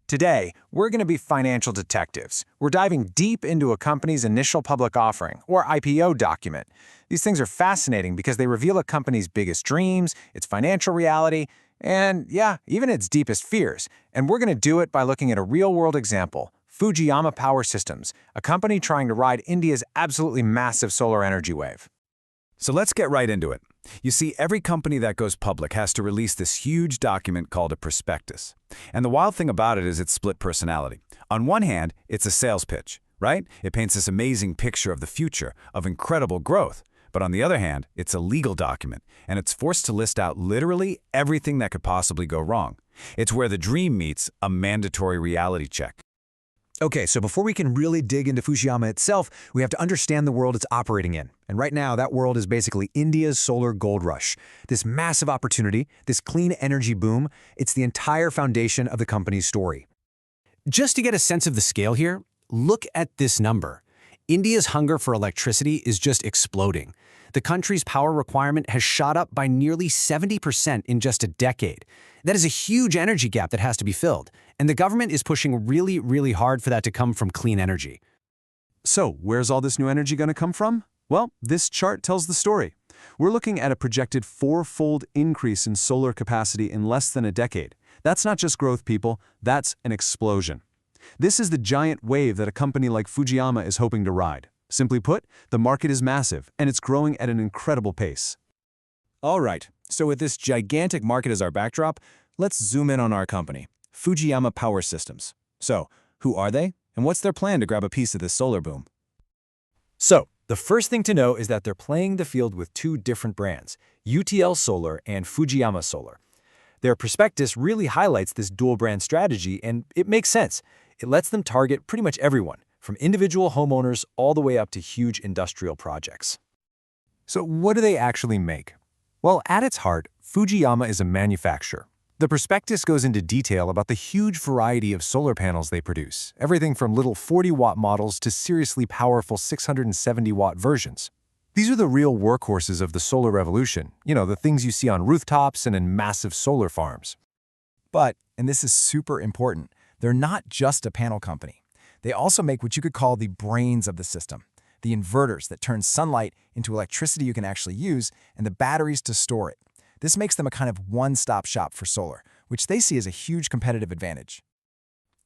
Today, we're going to be financial detectives. We're diving deep into a company's initial public offering, or IPO document. These things are fascinating because they reveal a company's biggest dreams, its financial reality, and yeah, even its deepest fears. And we're going to do it by looking at a real-world example, Fujiyama Power Systems, a company trying to ride India's absolutely massive solar energy wave. So let's get right into it. You see, every company that goes public has to release this huge document called a prospectus. And the wild thing about it is its split personality. On one hand, it's a sales pitch, right? It paints this amazing picture of the future, of incredible growth. But on the other hand, it's a legal document, and it's forced to list out literally everything that could possibly go wrong. It's where the dream meets a mandatory reality check. Okay, so before we can really dig into Fujiyama itself, we have to understand the world it's operating in. And right now, that world is basically India's solar gold rush. This massive opportunity, this clean energy boom, it's the entire foundation of the company's story. Just to get a sense of the scale here, look at this number. India's hunger for electricity is just exploding. The country's power requirement has shot up by nearly 70% in just a decade. That is a huge energy gap that has to be filled, and the government is pushing really hard for that to come from clean energy. So, where's all this new energy going to come from? Well, this chart tells the story. We're looking at a projected four-fold increase in solar capacity in less than a decade. That's not just growth, people, that's an explosion. This is the giant wave that a company like Fujiyama is hoping to ride. Simply put, the market is massive, and it's growing at an incredible pace. All right, so with this gigantic market as our backdrop, let's zoom in on our company, Fujiyama Power Systems. So, who are they, and what's their plan to grab a piece of this solar boom? So, the first thing to know is that they're playing the field with two different brands, UTL Solar and Fujiyama Solar. Their prospectus really highlights this dual-brand strategy, and it makes sense. It lets them target pretty much everyone, from individual homeowners all the way up to huge industrial projects. So what do they actually make? Well, at its heart, Fujiyama is a manufacturer. The prospectus goes into detail about the huge variety of solar panels they produce, everything from little 40-watt models to seriously powerful 670-watt versions. These are the real workhorses of the solar revolution, the things you see on rooftops and in massive solar farms. But, and this is super important, they're not just a panel company. They also make what you could call the brains of the system, the inverters that turn sunlight into electricity you can actually use, and the batteries to store it. This makes them a kind of one-stop shop for solar, which they see as a huge competitive advantage.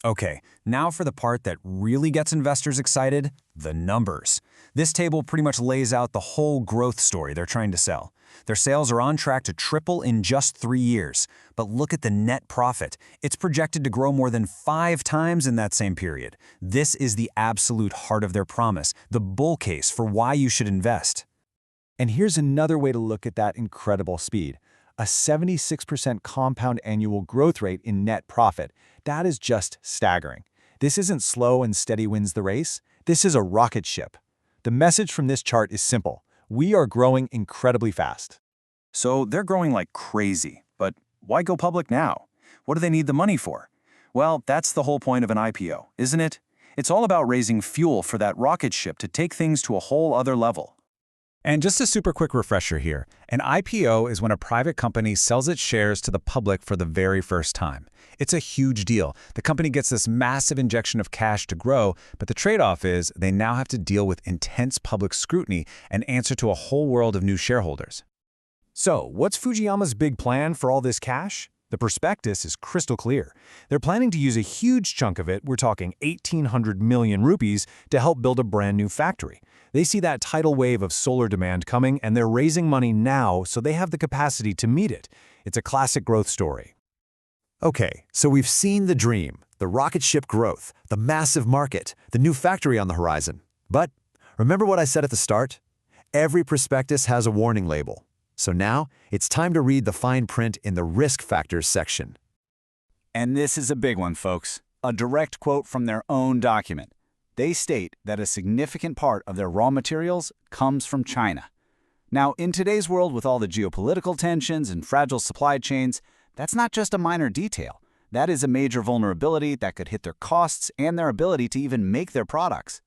Okay, now for the part that really gets investors excited, the numbers. This table pretty much lays out the whole growth story they're trying to sell. Their sales are on track to triple in just 3 years. But look at the net profit. It's projected to grow more than 5 times in that same period. This is the absolute heart of their promise, the bull case for why you should invest. And here's another way to look at that incredible speed. A 76% compound annual growth rate in net profit. That is just staggering. This isn't slow and steady wins the race. This is a rocket ship. The message from this chart is simple. We are growing incredibly fast. So they're growing like crazy, but why go public now? What do they need the money for? Well, that's the whole point of an IPO, isn't it? It's all about raising fuel for that rocket ship to take things to a whole other level. And just a super quick refresher here, an IPO is when a private company sells its shares to the public for the very first time. It's a huge deal. The company gets this massive injection of cash to grow, but the trade-off is they now have to deal with intense public scrutiny and answer to a whole world of new shareholders. So, what's Fujiyama's big plan for all this cash? The prospectus is crystal clear. They're planning to use a huge chunk of it, we're talking 1,800 million rupees, to help build a brand new factory. They see that tidal wave of solar demand coming, and they're raising money now so they have the capacity to meet it. It's a classic growth story. Okay, so we've seen the dream, the rocket ship growth, the massive market, the new factory on the horizon. But remember what I said at the start? Every prospectus has a warning label. So now, it's time to read the fine print in the risk factors section. And this is a big one, folks. A direct quote from their own document. They state that a significant part of their raw materials comes from China. Now, in today's world with all the geopolitical tensions and fragile supply chains, that's not just a minor detail. That is a major vulnerability that could hit their costs and their ability to even make their products.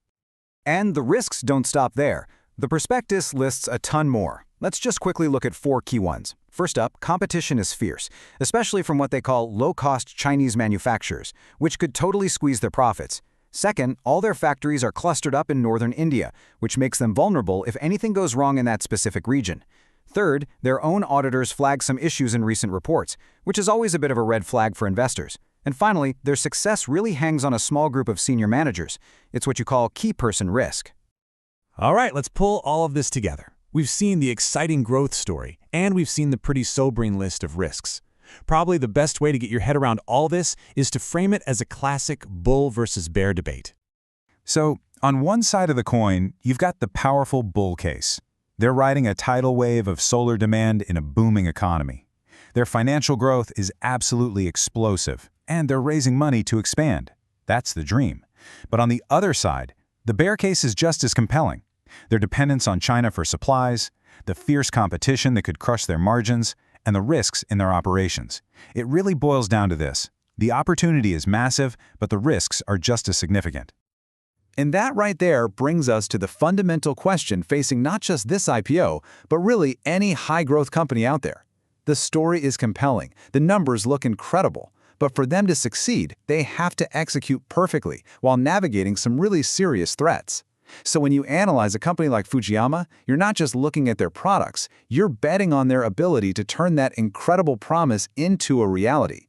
And the risks don't stop there. The prospectus lists a ton more. Let's just quickly look at 4 key ones. First up, competition is fierce, especially from what they call low-cost Chinese manufacturers, which could totally squeeze their profits. Second, all their factories are clustered up in northern India, which makes them vulnerable if anything goes wrong in that specific region. Third, their own auditors flag some issues in recent reports, which is always a bit of a red flag for investors. And finally, their success really hangs on a small group of senior managers. It's what you call key person risk. All right, let's pull all of this together. We've seen the exciting growth story, and we've seen the pretty sobering list of risks. Probably the best way to get your head around all this is to frame it as a classic bull versus bear debate. So, on one side of the coin, you've got the powerful bull case. They're riding a tidal wave of solar demand in a booming economy. Their financial growth is absolutely explosive, and they're raising money to expand. That's the dream. But on the other side, the bear case is just as compelling. Their dependence on China for supplies, the fierce competition that could crush their margins, and the risks in their operations. It really boils down to this. The opportunity is massive, but the risks are just as significant. And that right there brings us to the fundamental question facing not just this IPO, but really any high-growth company out there. The story is compelling, the numbers look incredible, but for them to succeed, they have to execute perfectly while navigating some really serious threats. So when you analyze a company like Fujiyama, you're not just looking at their products, you're betting on their ability to turn that incredible promise into a reality.